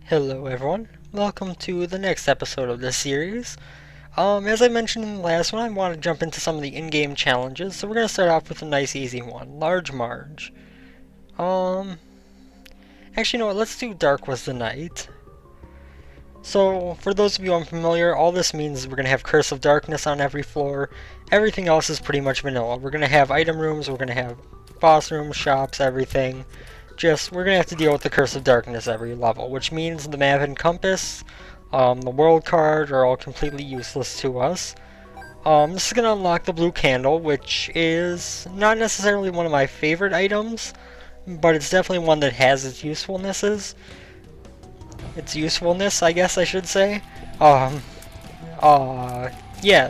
Hello everyone, welcome to the next episode of this series. As I mentioned in the last one, I want to jump into some of the in-game challenges, so we're going to start off with a nice easy one, Large Marge. Um, Actually, you know what, let's do Dark Was the Night. So, for those of you unfamiliar, all this means is we're going to have Curse of Darkness on every floor. Everything else is pretty much vanilla. We're going to have item rooms, we're going to have boss rooms, shops, everything. We're going to have to deal with the Curse of Darkness every level, which means the map and compass, the world card are all completely useless to us. This is going to unlock the blue candle, which is not necessarily one of my favorite items, but it's definitely one that has its usefulnesses. Its usefulness, I guess I should say. Yeah,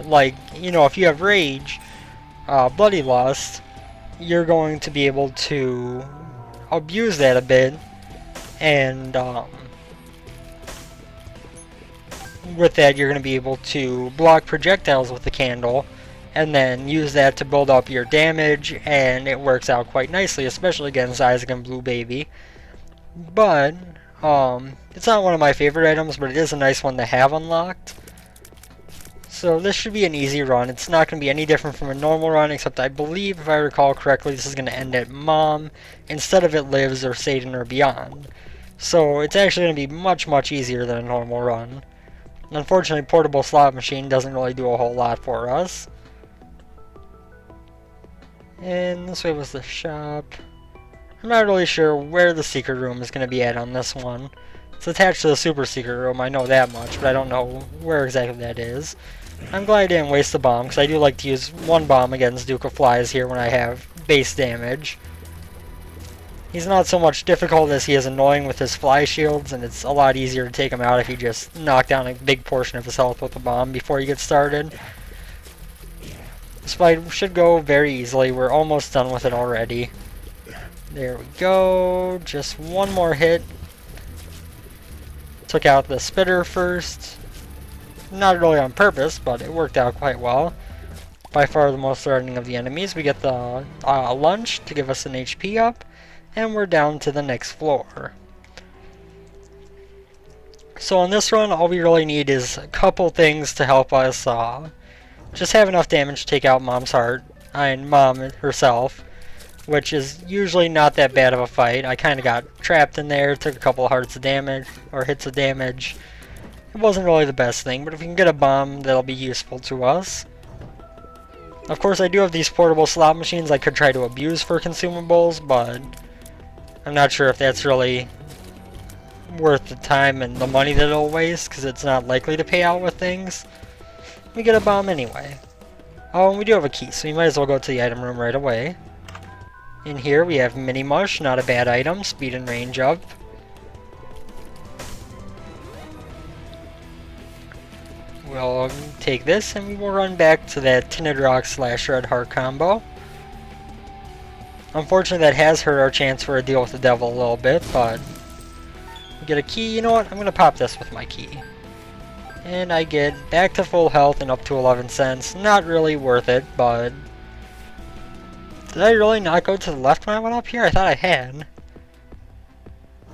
like, you know, if you have Rage, Bloody Lust, you're going to be able to abuse that a bit, and with that you're going to be able to block projectiles with the candle, and then use that to build up your damage, and it works out quite nicely, especially against Isaac and Blue Baby. But, it's not one of my favorite items, but it is a nice one to have unlocked. So this should be an easy run. It's not going to be any different from a normal run, except I believe, if I recall correctly, this is going to end at Mom instead of at Lives or Satan or Beyond. So it's actually going to be much, much easier than a normal run. Unfortunately, Portable Slot Machine doesn't really do a whole lot for us. And this way was the shop. I'm not really sure where the secret room is going to be at on this one. It's attached to the super secret room, I know that much, but I don't know where exactly that is. I'm glad I didn't waste the bomb, because I do like to use one bomb against Duke of Flies here when I have base damage. He's not so much difficult as he is annoying with his fly shields, and it's a lot easier to take him out if you just knock down a big portion of his health with a bomb before you get started. This fight should go very easily. We're almost done with it already. There we go. Just one more hit. Took out the spitter first. Not really on purpose, but it worked out quite well. By far the most threatening of the enemies. We get the lunch to give us an HP up, and we're down to the next floor. So on this run, all we really need is a couple things to help us just have enough damage to take out Mom's heart, and Mom herself, which is usually not that bad of a fight. I kind of got trapped in there, took a couple of hearts of damage, or hits of damage. It wasn't really the best thing, but if we can get a bomb, that'll be useful to us. Of course, I do have these portable slot machines I could try to abuse for consumables, but I'm not sure if that's really worth the time and the money that it'll waste, because it's not likely to pay out with things. We get a bomb anyway. Oh, and we do have a key, so we might as well go to the item room right away. In here we have Mini Mush, not a bad item, speed and range up. We'll take this and we will run back to that Tinted Rock / Red Heart combo. Unfortunately, that has hurt our chance for a deal with the devil a little bit, but we get a key. You know what? I'm going to pop this with my key. And I get back to full health and up to 11 cents. Not really worth it, but did I really not go to the left when I went up here? I thought I had.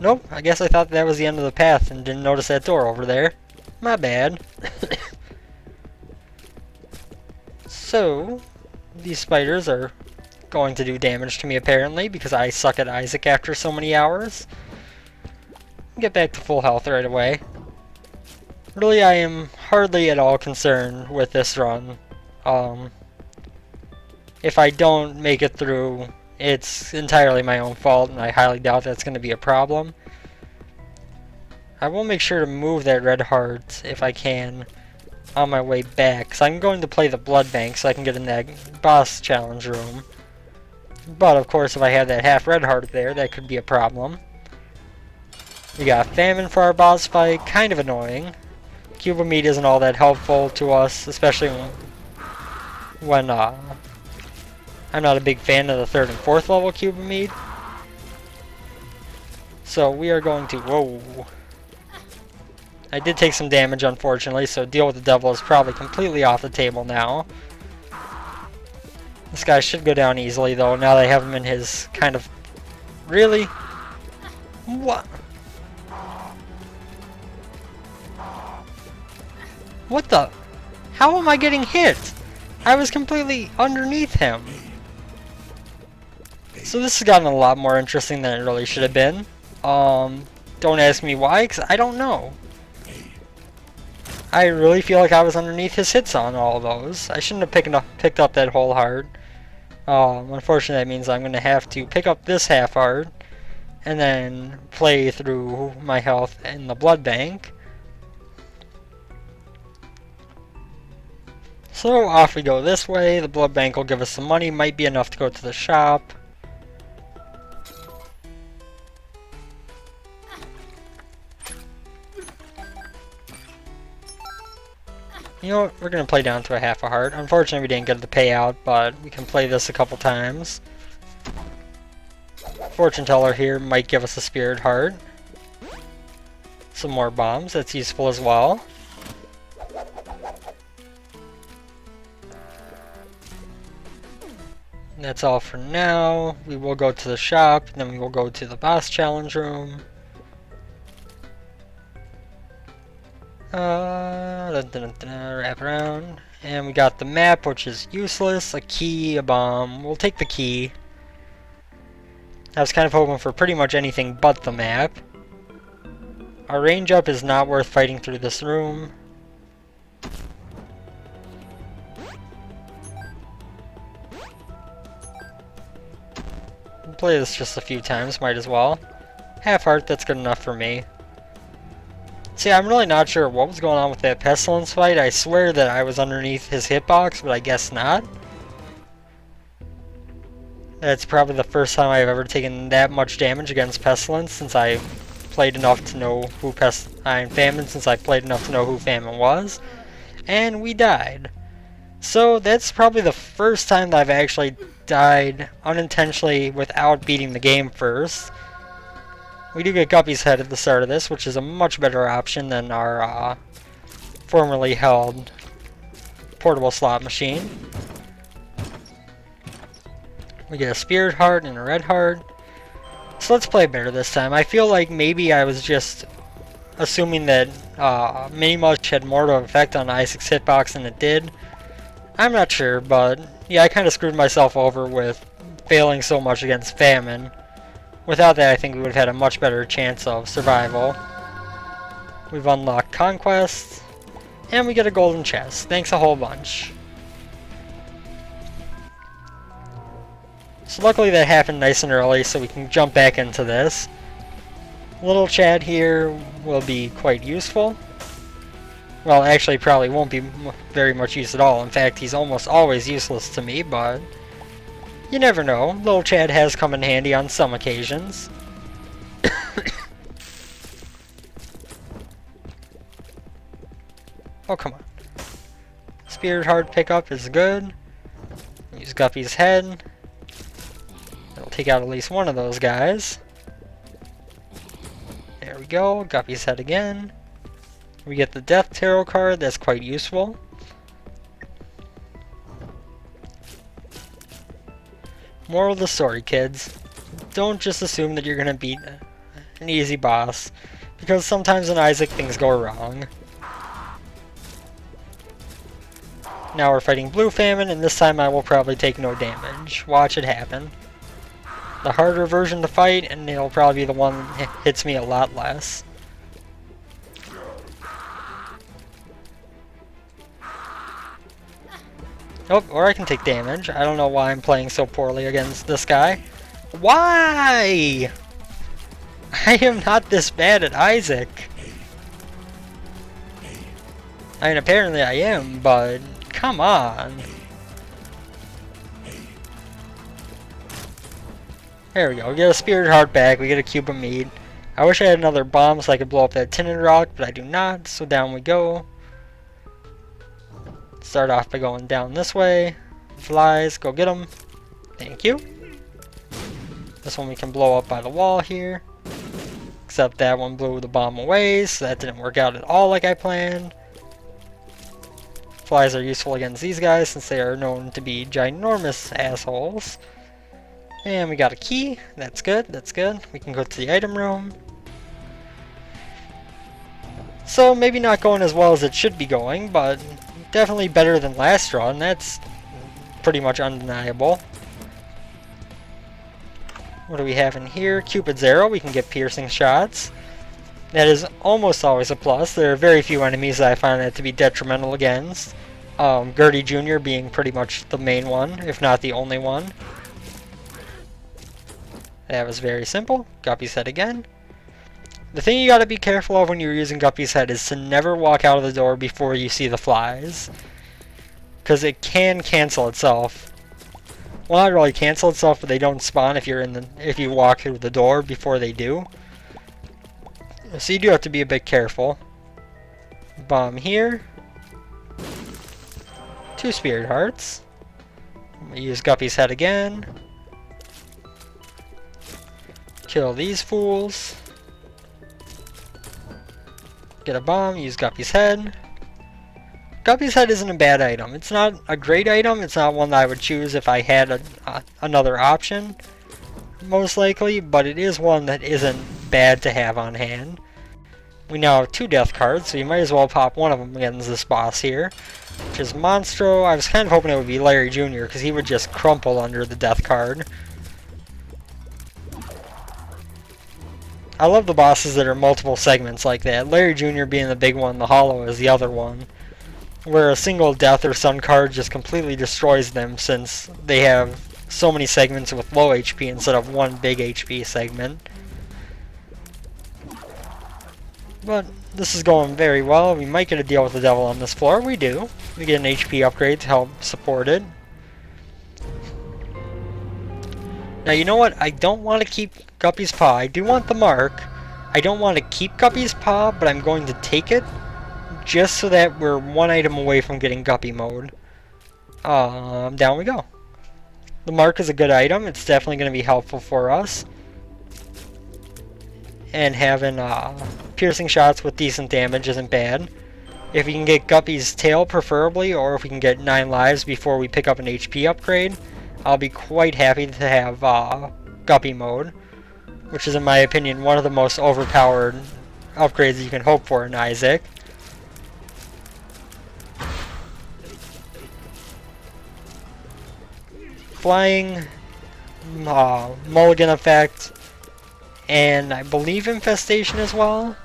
Nope, I guess I thought that was the end of the path and didn't notice that door over there. My bad. So, these spiders are going to do damage to me apparently because I suck at Isaac after so many hours. Get back to full health right away. Really, I am hardly at all concerned with this run. If I don't make it through, it's entirely my own fault, and I highly doubt that's going to be a problem. I will make sure to move that red heart, if I can, on my way back, because I'm going to play the blood bank so I can get in that boss challenge room. But, of course, if I have that half red heart there, that could be a problem. We got Famine for our boss fight, kind of annoying. Cube of Meat isn't all that helpful to us, especially when I'm not a big fan of the 3rd and 4th level Cube of Meat. So we are going to... Whoa. I did take some damage, unfortunately, so deal with the devil is probably completely off the table now. This guy should go down easily, though, now that I have him in his kind of... Really? What? What the? How am I getting hit? I was completely underneath him. So this has gotten a lot more interesting than it really should have been. Don't ask me why, because I don't know. I really feel like I was underneath his hits on all of those. I shouldn't have picked up that whole heart. Unfortunately, that means I'm going to have to pick up this half heart and then play through my health in the blood bank. So off we go this way. The blood bank will give us some money. Might be enough to go to the shop. You know what, we're going to play down to a half a heart. Unfortunately, we didn't get the payout, but we can play this a couple times. Fortune teller here might give us a spirit heart. Some more bombs, that's useful as well. And that's all for now. We will go to the shop, then we will go to the boss challenge room. Wrap around. And we got the map, which is useless. A key, a bomb. We'll take the key. I was kind of hoping for pretty much anything but the map. Our range up is not worth fighting through this room. We'll play this just a few times, might as well. Half heart, that's good enough for me. See, I'm really not sure what was going on with that Pestilence fight. I swear that I was underneath his hitbox, but I guess not. That's probably the first time I've ever taken that much damage against Pestilence since I played enough to know who Famine since I played enough to know who Famine was. And we died. So that's probably the first time that I've actually died unintentionally without beating the game first. We do get Guppies head at the start of this, which is a much better option than our formerly held portable slot machine. We get a spirit heart and a red heart. So let's play better this time. I feel like maybe I was just assuming that Mini Mush had more of an effect on Isaac's hitbox than it did. I'm not sure, but yeah, I kind of screwed myself over with failing so much against Famine. Without that, I think we would have had a much better chance of survival. We've unlocked Conquest, and we get a golden chest. Thanks a whole bunch. So luckily that happened nice and early, so we can jump back into this. Little Chad here will be quite useful. Well, actually probably won't be very much use at all. In fact, he's almost always useless to me, but you never know. Little Chad has come in handy on some occasions. Oh, come on. Spirit Heart pickup is good. Use Guppy's head. It'll take out at least one of those guys. There we go. Guppy's head again. We get the Death Tarot card. That's quite useful. Moral of the story, kids. Don't just assume that you're going to beat an easy boss, because sometimes in Isaac things go wrong. Now we're fighting Blue Famine, and this time I will probably take no damage. Watch it happen. The harder version to fight, and it'll probably be the one that hits me a lot less. Oh, or I can take damage. I don't know why I'm playing so poorly against this guy. Why? I am not this bad at Isaac. I mean, apparently I am, but come on. There we go. We get a Spirit Heart back. We get a cube of meat. I wish I had another bomb so I could blow up that tinted rock, but I do not. So down we go. Start off by going down this way. Flies, go get them. Thank you. This one we can blow up by the wall here. Except that one blew the bomb away, so that didn't work out at all like I planned. Flies are useful against these guys since they are known to be ginormous assholes. And we got a key. That's good, that's good. We can go to the item room. So maybe not going as well as it should be going, but definitely better than last run. That's pretty much undeniable. What do we have in here? Cupid's arrow. We can get piercing shots. That is almost always a plus. There are very few enemies that I find that to be detrimental against. Gertie Jr. being pretty much the main one, if not the only one. That was very simple. Guppy's head again. The thing you gotta be careful of when you're using Guppy's head is to never walk out of the door before you see the flies. Because it can cancel itself. Well, not really cancel itself, but they don't spawn if you walk through the door before they do. So you do have to be a bit careful. Bomb here. 2 spirit hearts. I'm gonna use Guppy's head again. Kill these fools. Get a bomb, use Guppy's head. Guppy's head isn't a bad item. It's not a great item. It's not one that I would choose if I had another option, most likely, but it is one that isn't bad to have on hand. We now have 2 death cards, so you might as well pop one of them against this boss here, which is Monstro. I was kind of hoping it would be Larry Jr., because he would just crumple under the death card. I love the bosses that are multiple segments like that. Larry Jr. being the big one, the Hollow is the other one, where a single death or stun card just completely destroys them since they have so many segments with low HP instead of one big HP segment. But this is going very well. We might get a deal with the devil on this floor. We do. We get an HP upgrade to help support it. Now you know what? I don't want to keep Guppy's Paw. I do want the mark. I don't want to keep Guppy's Paw, but I'm going to take it just so that we're one item away from getting Guppy mode. Down we go. The mark is a good item. It's definitely going to be helpful for us. And having piercing shots with decent damage isn't bad. If we can get Guppy's tail preferably, or if we can get 9 lives before we pick up an HP upgrade, I'll be quite happy to have Guppy mode, which is in my opinion one of the most overpowered upgrades you can hope for in Isaac. Flying, mulligan effect, and I believe infestation as well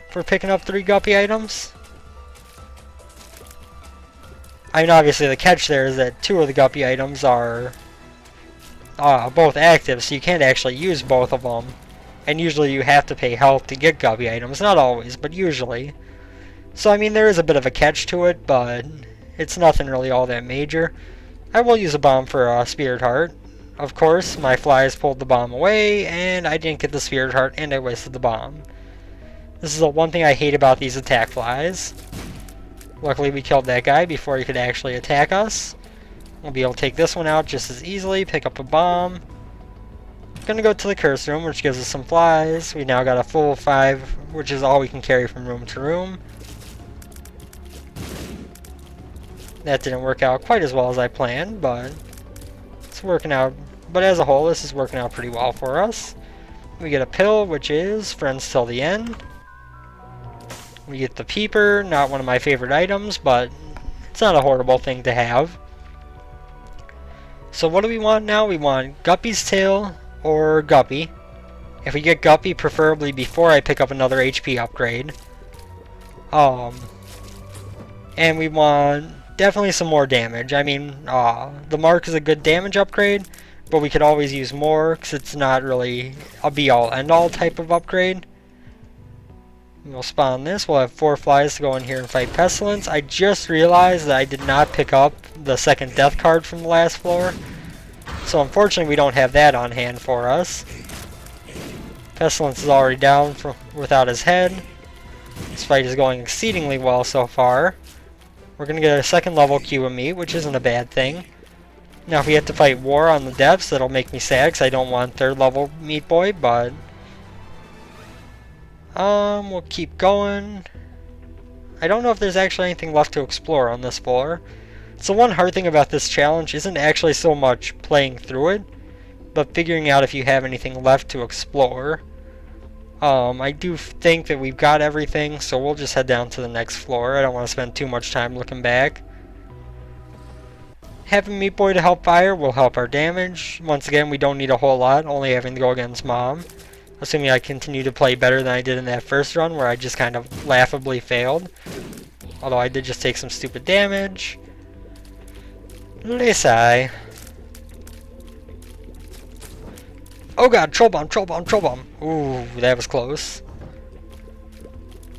for picking up 3 Guppy items. I mean, obviously the catch there is that 2 of the Guppy items are both active, so you can't actually use both of them. And usually you have to pay health to get Guppy items. Not always, but usually. So I mean, there is a bit of a catch to it, but it's nothing really all that major. I will use a bomb for a Spirit Heart. Of course, my flies pulled the bomb away, and I didn't get the Spirit Heart, and I wasted the bomb. This is the one thing I hate about these attack flies. Luckily we killed that guy before he could actually attack us. We'll be able to take this one out just as easily, pick up a bomb. Gonna go to the curse room, which gives us some flies. We now got a full 5, which is all we can carry from room to room. That didn't work out quite as well as I planned, but it's working out. But as a whole, this is working out pretty well for us. We get a pill, which is Friends Till the End. We get the peeper, not one of my favorite items, but it's not a horrible thing to have. So what do we want now? We want Guppy's tail or Guppy. If we get Guppy, preferably before I pick up another HP upgrade. And we want definitely some more damage. I mean, the mark is a good damage upgrade, but we could always use more because it's not really a be-all, end-all type of upgrade. We'll spawn this. We'll have 4 flies to go in here and fight Pestilence. I just realized that I did not pick up the second death card from the last floor. So unfortunately we don't have that on hand for us. Pestilence is already down without his head. This fight is going exceedingly well so far. We're going to get a second level Q of meat, which isn't a bad thing. Now if we have to fight War on the depths, that'll make me sad because I don't want 3rd level Meat Boy, but we'll keep going. I don't know if there's actually anything left to explore on this floor. So one hard thing about this challenge isn't actually so much playing through it, but figuring out if you have anything left to explore. I do think that we've got everything, so we'll just head down to the next floor. I don't want to spend too much time looking back. Having Meat Boy to help fire will help our damage. Once again, we don't need a whole lot, only having to go against Mom. Assuming I continue to play better than I did in that first run, where I just kind of laughably failed. Although I did just take some stupid damage. Lesai. Oh god, troll bomb, troll bomb, troll bomb. Ooh, that was close.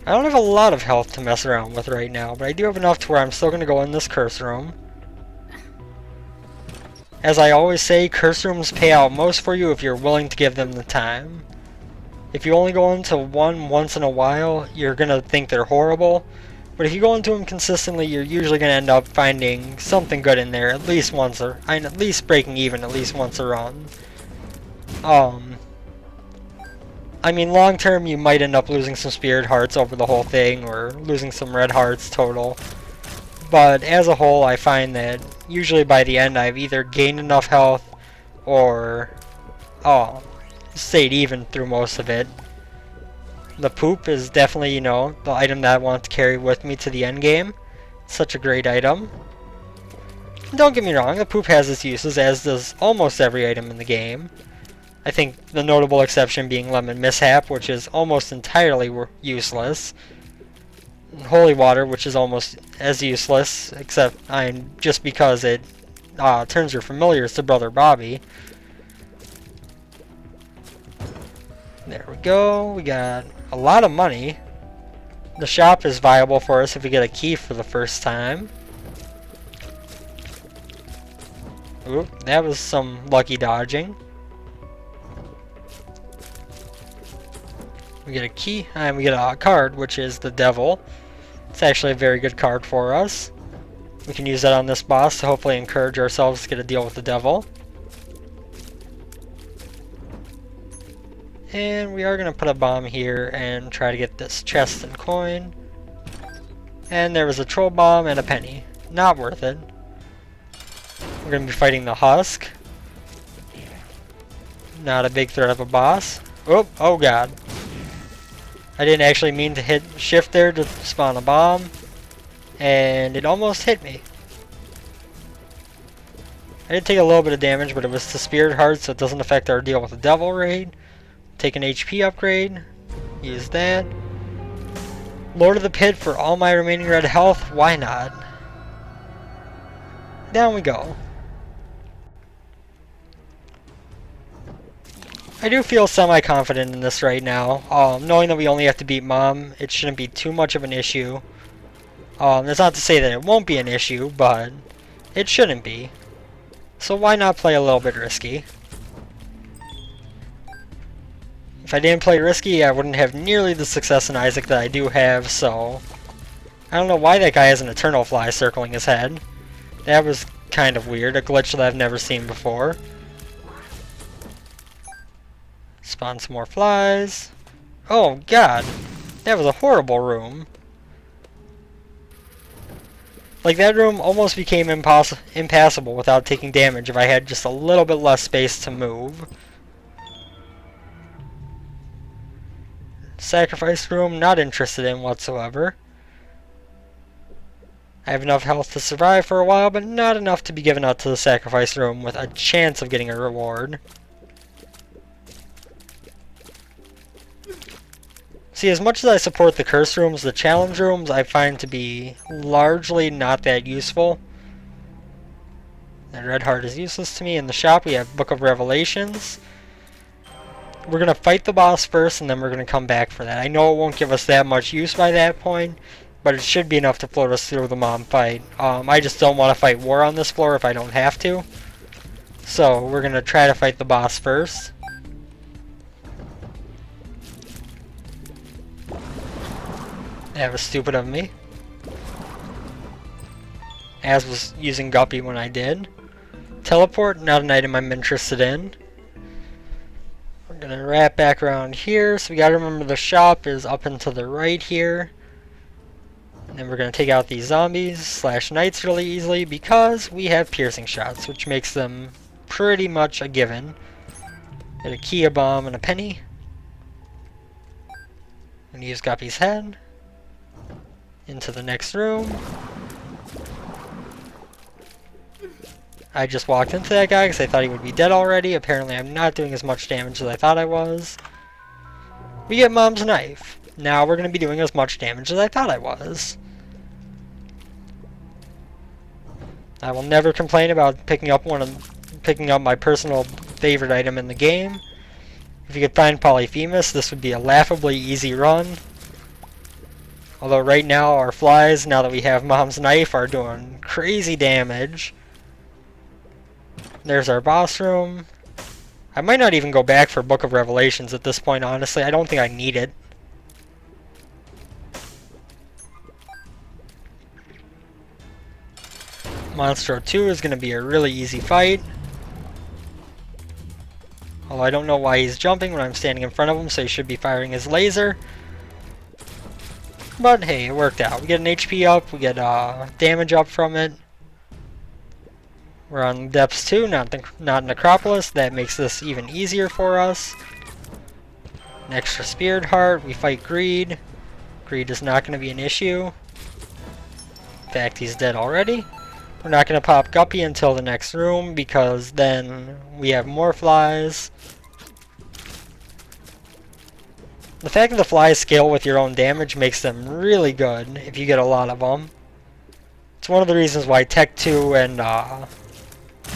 I don't have a lot of health to mess around with right now, but I do have enough to where I'm still going to go in this curse room. As I always say, curse rooms pay out most for you if you're willing to give them the time. If you only go into one once in a while, you're going to think they're horrible. But if you go into them consistently, you're usually going to end up finding something good in there at least once, or at least breaking even at least once a run. I mean, long term, you might end up losing some spirit hearts over the whole thing, or losing some red hearts total. But as a whole, I find that usually by the end, I've either gained enough health, or stayed even through most of it. The poop is definitely, you know, the item that I want to carry with me to the end game. Such a great item. Don't get me wrong, the poop has its uses, as does almost every item in the game. I think the notable exception being Lemon Mishap, which is almost entirely useless. Holy Water, which is almost as useless, except just because it turns your familiars to Brother Bobby. There we go, we got a lot of money. The shop is viable for us if we get a key for the first time. Oop, that was some lucky dodging. We get a key, and we get a card, which is the Devil. It's actually a very good card for us. We can use that on this boss to hopefully encourage ourselves to get a deal with the Devil. And we are going to put a bomb here and try to get this chest and coin. And there was a troll bomb and a penny. Not worth it. We're going to be fighting the Husk. Not a big threat of a boss. Oh god. I didn't actually mean to hit shift there to spawn a bomb. And it almost hit me. I did take a little bit of damage, but it was to Spirit Heart, so it doesn't affect our deal with the Devil Raid. Take an HP upgrade. Use that. Lord of the Pit for all my remaining red health. Why not? Down we go. I do feel semi-confident in this right now. Knowing that we only have to beat Mom, it shouldn't be too much of an issue. That's not to say that it won't be an issue, but it shouldn't be. So why not play a little bit risky? If I didn't play risky, I wouldn't have nearly the success in Isaac that I do have, so... I don't know why that guy has an Eternal Fly circling his head. That was kind of weird, a glitch that I've never seen before. Spawn some more flies. Oh god, that was a horrible room. Like, that room almost became impassable without taking damage if I had just a little bit less space to move. Sacrifice room, not interested in whatsoever. I have enough health to survive for a while, but not enough to be given out to the sacrifice room with a chance of getting a reward. See, as much as I support the curse rooms, the challenge rooms I find to be largely not that useful. That red heart is useless to me. In the shop we have Book of Revelations. We're going to fight the boss first, and then we're going to come back for that. I know it won't give us that much use by that point, but it should be enough to float us through the Mom fight. I just don't want to fight war on this floor if I don't have to. So we're going to try to fight the boss first. That was stupid of me. As was using Guppy when I did. Teleport, not an item I'm interested in. We're gonna wrap back around here, so we gotta remember the shop is up and to the right here. And then we're gonna take out these zombies / knights really easily because we have piercing shots, which makes them pretty much a given. Get a key, a bomb, and a penny. And use Guppy's head. Into the next room. I just walked into that guy because I thought he would be dead already. Apparently I'm not doing as much damage as I thought I was. We get Mom's knife. Now we're going to be doing as much damage as I thought I was. I will never complain about picking up my personal favorite item in the game. If you could find Polyphemus, this would be a laughably easy run. Although right now our flies, now that we have Mom's knife, are doing crazy damage. There's our boss room. I might not even go back for Book of Revelations at this point, honestly. I don't think I need it. Monstro 2 is going to be a really easy fight. Although I don't know why he's jumping when I'm standing in front of him, so he should be firing his laser. But hey, it worked out. We get an HP up, we get damage up from it. We're on Depths 2, not Necropolis. That makes this even easier for us. An extra Spirit Heart. We fight Greed. Greed is not going to be an issue. In fact, he's dead already. We're not going to pop Guppy until the next room because then we have more flies. The fact that the flies scale with your own damage makes them really good if you get a lot of them. It's one of the reasons why Tech 2 and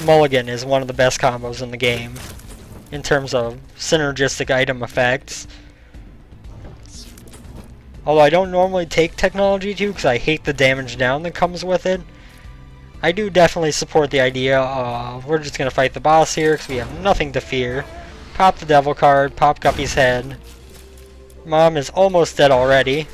Mulligan is one of the best combos in the game in terms of synergistic item effects. Although I don't normally take Technology 2 because I hate the damage down that comes with it, I do definitely support the idea of we're just going to fight the boss here because we have nothing to fear. Pop the devil card, pop Guppy's head. Mom is almost dead already.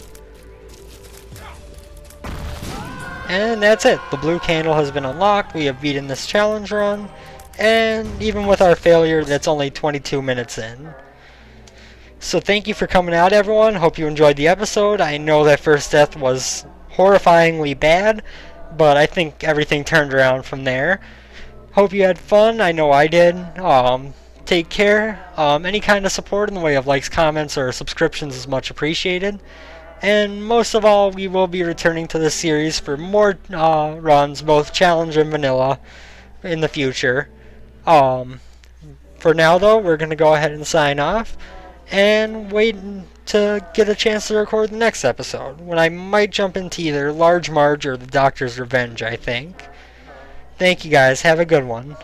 And that's it. The blue candle has been unlocked. We have beaten this challenge run. And even with our failure, that's only 22 minutes in. So thank you for coming out, everyone. Hope you enjoyed the episode. I know that first death was horrifyingly bad, but I think everything turned around from there. Hope you had fun. I know I did. Take care. Any kind of support in the way of likes, comments, or subscriptions is much appreciated. And most of all, we will be returning to this series for more runs, both challenge and vanilla, in the future. For now, though, we're going to go ahead and sign off and wait to get a chance to record the next episode, when I might jump into either Large Marge or the Doctor's Revenge, I think. Thank you guys. Have a good one.